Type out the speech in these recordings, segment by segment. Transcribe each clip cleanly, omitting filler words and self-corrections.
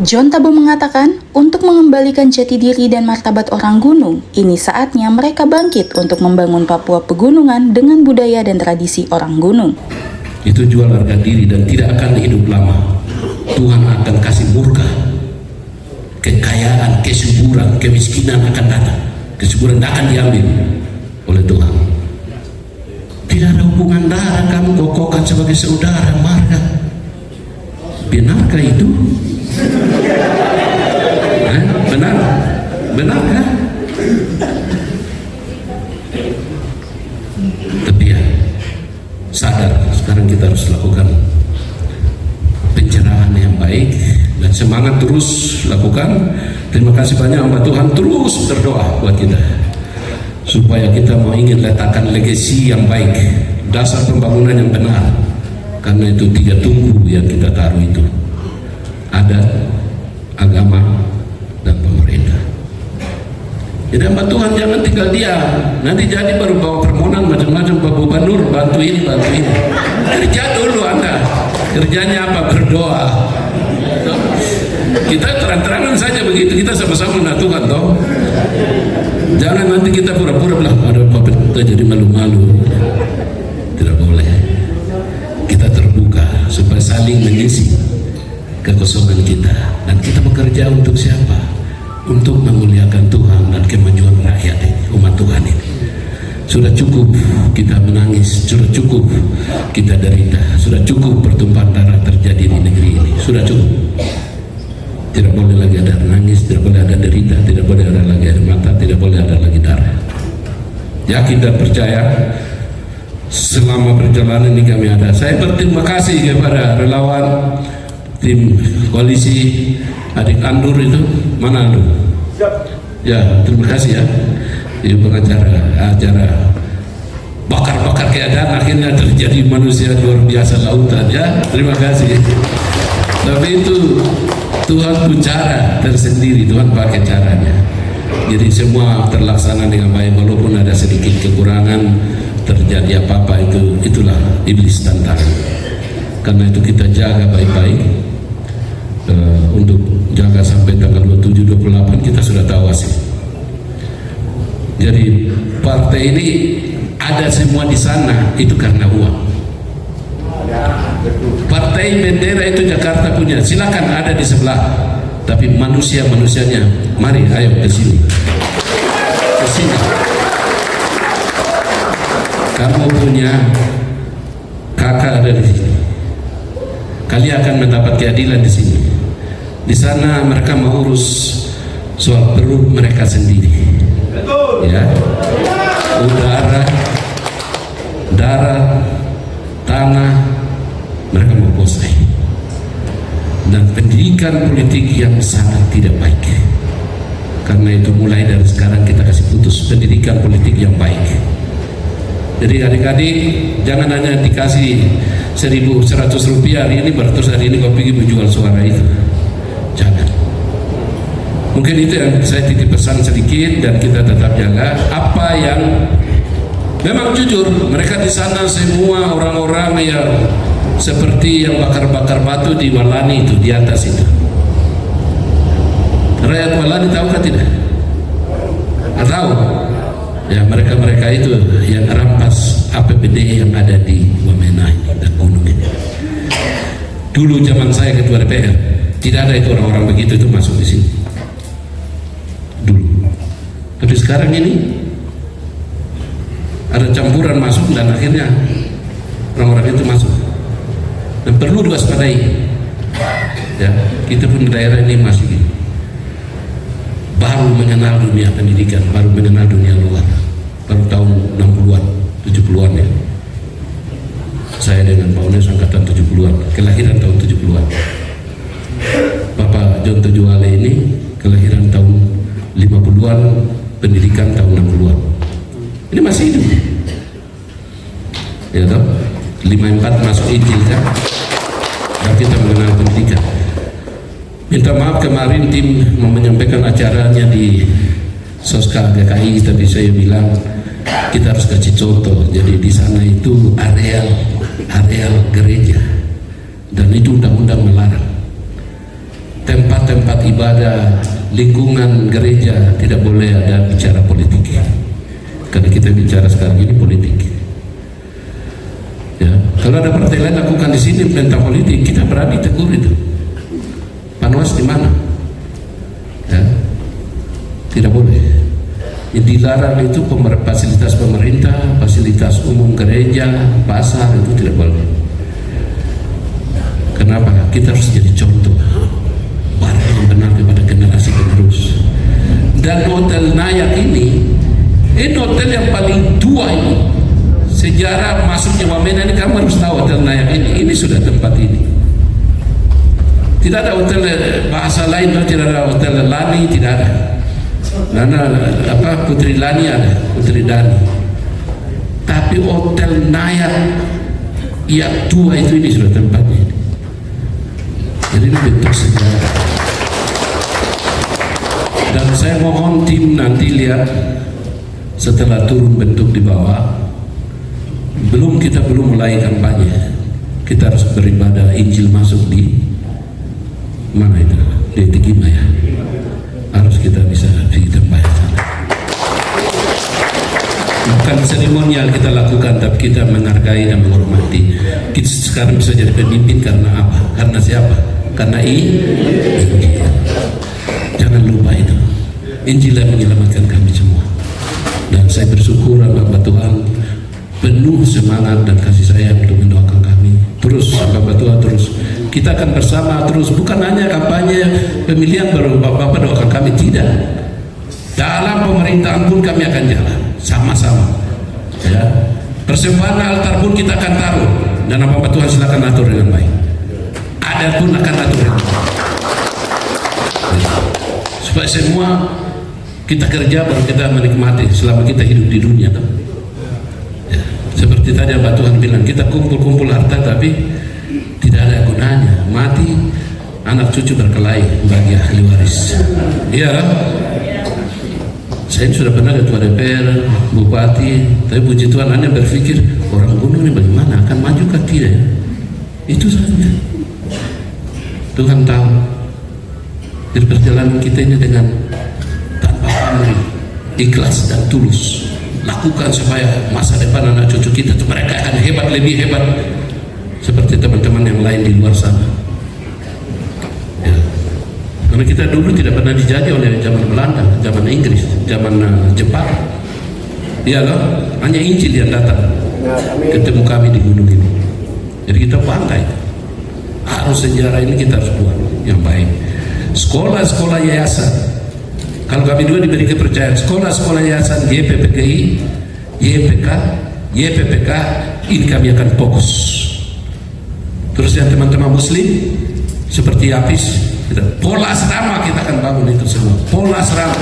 John Tabo mengatakan, untuk mengembalikan jati diri dan martabat orang gunung, ini saatnya mereka bangkit untuk membangun Papua pegunungan dengan budaya dan tradisi orang gunung. Itu jual harga diri dan tidak akan hidup lama. Tuhan akan kasih murka. Kekayaan, kesuburan, kemiskinan akan datang. Kesuburan akan diambil oleh Tuhan. Tidak ada hubungan darah, kamu kokohkan sebagai saudara, marga. Benarkah itu? Benar? Benarkah? Tapi ya, sadar sekarang kita harus lakukan pencerahan yang baik dan semangat terus lakukan. Terima kasih banyak hamba Tuhan, terus berdoa buat kita supaya kita mau ingin letakkan legasi yang baik, dasar pembangunan yang benar. Karena itu 3 tumbuh yang kita taruh itu: adat, agama, dan pemerintah. Jadi hamba Tuhan jangan tinggal diam. Nanti jadi baru bawa permohonan macam-macam, Pak Gubernur bantu ini, bantu ini. Kerja dulu Anda. Kerjanya apa? Berdoa. Kita terang-terangan saja begitu, kita sama-sama dengan Tuhan toh. Jangan nanti kita pura-pura bilang ada apa, kita jadi malu-malu. Tidak boleh. Kita terbuka supaya saling mengisi kekosongan kita, dan kita bekerja untuk siapa? Untuk memuliakan Tuhan dan kemajuan rakyat ini, umat Tuhan ini. Sudah cukup kita menangis, sudah cukup kita derita, sudah cukup pertumpahan darah terjadi di negeri ini, sudah cukup. Tidak boleh lagi ada nangis, tidak boleh ada derita, tidak boleh ada lagi air mata, tidak boleh ada lagi darah. Yakin dan percaya selama perjalanan ini kami ada. Saya berterima kasih kepada relawan tim koalisi adik Andur itu. Mana Andur? Ya, terima kasih ya. Ini acara bakar-bakar keadaan, akhirnya terjadi manusia luar biasa lautan ya. Terima kasih. Tapi itu Tuhan punya cara tersendiri, Tuhan pakai caranya. Jadi semua terlaksana dengan baik, walaupun ada sedikit kekurangan, terjadi apa-apa itulah iblis tantangan. Karena itu kita jaga baik-baik. Untuk jaga sampai tanggal 27-28 kita sudah tahu hasil. Jadi partai ini ada semua di sana itu karena uang. Partai bendera itu Jakarta punya, silakan ada di sebelah. Tapi manusianya, mari ayo ke sini. Ke sini. Kamu punya kakak ada di sini. Kalian akan mendapat keadilan di sini. Di sana mereka mau urus soal perut mereka sendiri. Ya. Udara, darat, tanah, mereka mau kuasai. Dan pendidikan politik yang sangat tidak baik. Karena itu mulai dari sekarang kita kasih putus pendidikan politik yang baik. Jadi adik-adik jangan hanya dikasih 1.100 rupiah hari ini, terus hari ini kau pergi menjual suara itu. Jangan. Mungkin itu yang saya titip pesan sedikit, dan kita tetap jaga apa yang memang jujur. Mereka di sana semua orang-orang yang seperti yang bakar-bakar batu di Walani itu, di atas itu. Rakyat Walani tahukah tidak? Tahu? Ya, mereka itu yang rampas APBD yang ada di Wamena ini dan gunung ini. Dulu zaman saya ketua DPR, tidak ada itu orang-orang begitu itu masuk di sini. Dulu. Tapi sekarang ini ada campuran masuk dan akhirnya orang-orang itu masuk. Dan perlu diwaspadai. Ya, kita pun daerah ini masih baru mengenal dunia pendidikan, baru mengenal dunia luar, baru tahun 60-an, 70-an ya. Saya dengan Pak Ones angkatan 70-an, kelahiran tahun 70-an. Bapak John Tujuale ini kelahiran tahun 50-an, pendidikan tahun 60-an. Ini masih hidup. Ya toh? 54 masuk Injil kan? Dan kita mengenal pendidikan. Minta maaf kemarin tim menyampaikan acaranya di Soskal GKI, tapi saya bilang kita harus kasih contoh. Jadi di sana itu areal gereja, dan itu undang-undang melarang. Tempat tempat ibadah, lingkungan gereja tidak boleh ada bicara politik. Karena kita bicara sekarang ini politik. Ya, kalau ada partai lain lakukan di sini tentang politik, kita berani tegur itu. Panwas di mana? Ya, tidak boleh. Yang dilarang itu fasilitas pemerintah, fasilitas umum gereja, pasar, itu tidak boleh. Kenapa? Kita harus jadi contoh warga yang benar kepada generasi penerus. Dan Hotel Nayak ini hotel yang paling tua ini. Sejarah masuknya Wamena ini kamu harus tahu Hotel Nayak ini. Ini sudah tempat ini. Tidak ada hotel bahasa lain, tidak ada hotel Lani, tidak ada. Karena Putri Lani ada, Putri Dani. Tapi Hotel Nayak yang tua itu ini sudah tempatnya. Jadi ini bentuk sejarah. Dan saya mohon tim nanti lihat setelah turun bentuk di bawah, kita belum mulai kampanye. Kita harus beribadah, Injil masuk di mana itu? Di Tegima ya. Harus kita bisa di tempat sana. Bukan seremonial kita lakukan, tapi kita menghargai dan menghormati. Kita sekarang bisa jadi pemimpin karena apa? Karena siapa? Karena Injil. Jangan lupa itu. Injil yang menyelamatkan kami semua. Dan saya bersyukur Bapak Tuhan penuh semangat dan kasih sayang untuk mendoakan kami. Terus Bapak Tuhan terus. Kita akan bersama terus. Bukan hanya kampanye pemilihan baru Bapak doakan kami, tidak. Dalam pemerintahan pun kami akan jalan sama-sama. Ya. Persembahan altar pun kita akan taruh. Dan Bapak Tuhan silakan atur dengan baik. Ada pun akan atur dengan baik. Supaya semua kita kerja baru kita menikmati selama kita hidup di dunia. Ya. Seperti tadi Bapak Tuhan bilang, kita kumpul-kumpul harta tapi tidak ada gunanya. Mati, anak cucu berkelahi bagi ahli waris. Iya kan? Saya sudah pernah ketua DPR, bupati, tapi puji Tuhan hanya berpikir orang gunung ini bagaimana, akan maju ke tidak? Itu saja. Tuhan tahu. Di perjalanan kita ini dengan tanpa pamrih, ikhlas dan tulus, lakukan supaya masa depan anak cucu kita itu mereka akan hebat, lebih hebat seperti teman-teman yang lain di luar sana. Ya. Karena kita dulu tidak pernah dijajah oleh zaman Belanda, zaman Inggris, zaman Jepang. Iya loh, hanya Injil yang datang ketemu kami di gunung ini. Jadi kita bangga itu. Harus sejarah ini kita harus buat yang baik. Sekolah-sekolah yayasan, kalau kami dua diberi kepercayaan, sekolah-sekolah yayasan YPPKI, YPK, YPPK, ini kami akan fokus. Terus yang teman-teman muslim seperti Yapis, pola asrama kita akan bangun itu semua, pola asrama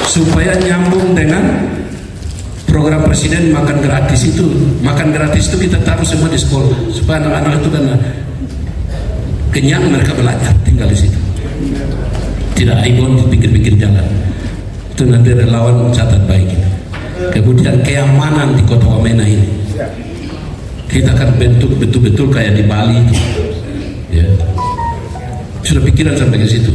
supaya nyambung dengan program presiden makan gratis itu. Makan gratis itu kita taruh semua di sekolah supaya anak-anak itu kan kenyang, mereka belajar tinggal di situ, tidak ibon di pinggir-pinggir jalan. Itu nanti relawan catat baik. Kemudian keamanan di kota Wamena ini kita akan bentuk betul-betul kayak di Bali itu. Ya. Sudah pikiran sampai ke situ.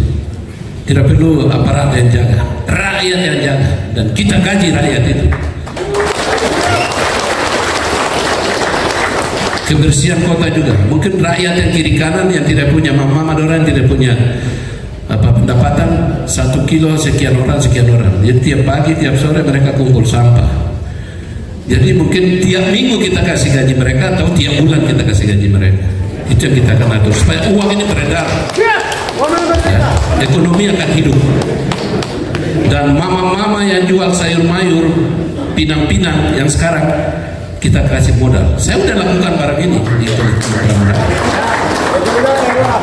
Tidak perlu aparat yang jaga, rakyat yang jaga, dan kita gaji rakyat itu. Kebersihan kota juga. Mungkin rakyat yang kiri kanan yang tidak punya mama orang yang tidak punya pendapatan 1 kilo sekian orang. Jadi tiap pagi tiap sore mereka kumpul sampah. Jadi mungkin tiap minggu kita kasih gaji mereka atau tiap bulan kita kasih gaji mereka. Itu yang kita akan atur supaya uang ini beredar. Ya, ekonomi akan hidup. Dan mama-mama yang jual sayur mayur, pinang-pinang yang sekarang kita kasih modal. Saya udah lakukan barang ini di program.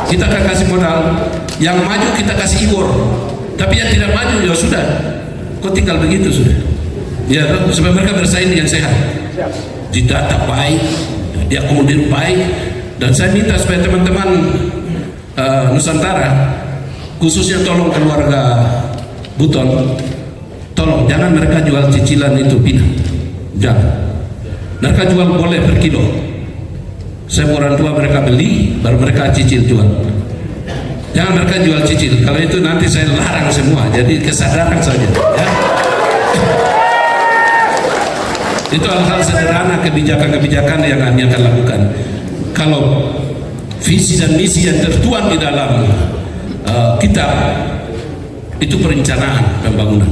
Kita akan kasih modal. Yang maju kita kasih iwor. Tapi yang tidak maju ya sudah. Kok tinggal begitu sudah. Ya, supaya mereka bersaing dengan sehat. Didata baik, diakomodir baik. Dan saya minta supaya teman-teman Nusantara, khususnya tolong keluarga Buton, tolong jangan mereka jual cicilan itu pinang. Jangan. Mereka jual boleh per kilo. Saya orang tua mereka beli, baru mereka cicil jual. Jangan mereka jual cicil. Kalau itu nanti saya larang semua. Jadi kesadaran saja. Ya. Itu hal-hal sederhana, kebijakan-kebijakan yang kami akan lakukan. Kalau visi dan misi yang tertuang di dalam kitab itu perencanaan pembangunan.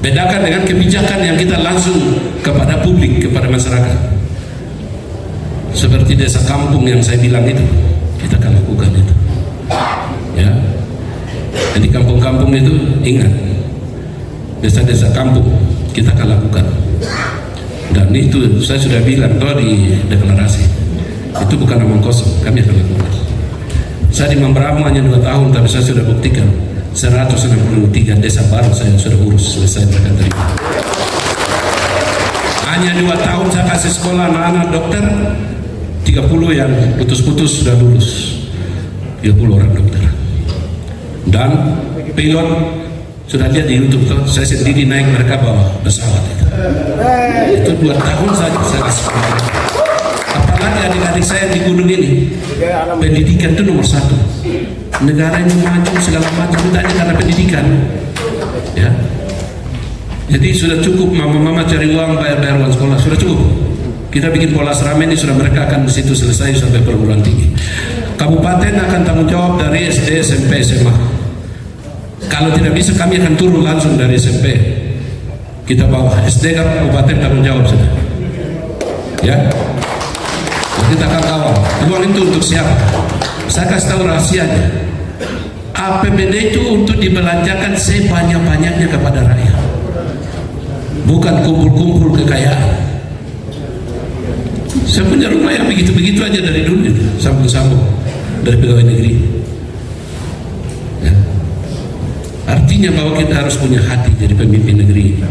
Bedakan dengan kebijakan yang kita langsung kepada publik, kepada masyarakat. Seperti desa kampung yang saya bilang itu, kita akan lakukan itu. Ya, jadi kampung-kampung itu ingat, desa-desa kampung kita akan lakukan. Dan itu saya sudah bilang toh di deklarasi, itu bukan omong kosong, kami akan lakukan. Saya di Mamberamo hanya 2 tahun, tapi saya sudah buktikan 163 desa baru saya sudah urus, selesai mereka terima. Hanya 2 tahun saya kasih sekolah anak-anak dokter, 30 yang putus-putus sudah lulus, 30 orang dokter. Dan pilot sudah lihat di YouTube tuh, saya sendiri naik mereka bawa pesawat itu 2 tahun saja saya kasih. Apalagi adik-adik saya di gunung ini, pendidikan itu nomor 1. Negara ini maju segala macam itu hanya karena pendidikan. Ya, jadi sudah cukup mama-mama cari uang bayar uang sekolah, sudah cukup. Kita bikin pola serama ini, sudah mereka akan di situ selesai sampai perguruan tinggi. Kabupaten akan tanggung jawab dari SD, SMP, SMA. Kalau tidak bisa kami akan turun langsung dari SMP. Kita bawa SD kabupaten tanggung jawab sudah. Ya. Nah, kita akan kawal. Uang itu untuk siapa? Saya kasih tahu rahasianya. APBD itu untuk dibelanjakan sebanyak-banyaknya kepada rakyat. Bukan kumpul-kumpul kekayaan. Saya punya rumah yang begitu-begitu aja dari dulu, sambung-sambung dari pegawai negeri. Ya. Artinya bahwa kita harus punya hati jadi pemimpin negeri.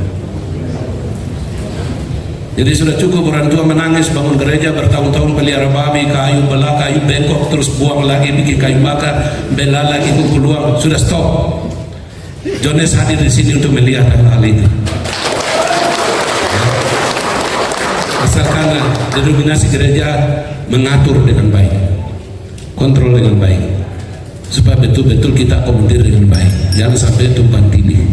Jadi sudah cukup orang tua menangis bangun gereja bertahun-tahun, pelihara babi, kayu belah, kayu bengkok, terus buang lagi, bikin kayu bakar, bela lagi, kumpul uang. Sudah stop. Jones hadir di sini untuk melihat hal itu. Asalkan denominasi gereja mengatur dengan baik, kontrol dengan baik, supaya betul-betul kita akomodir dengan baik. Jangan sampai tumpang tindih.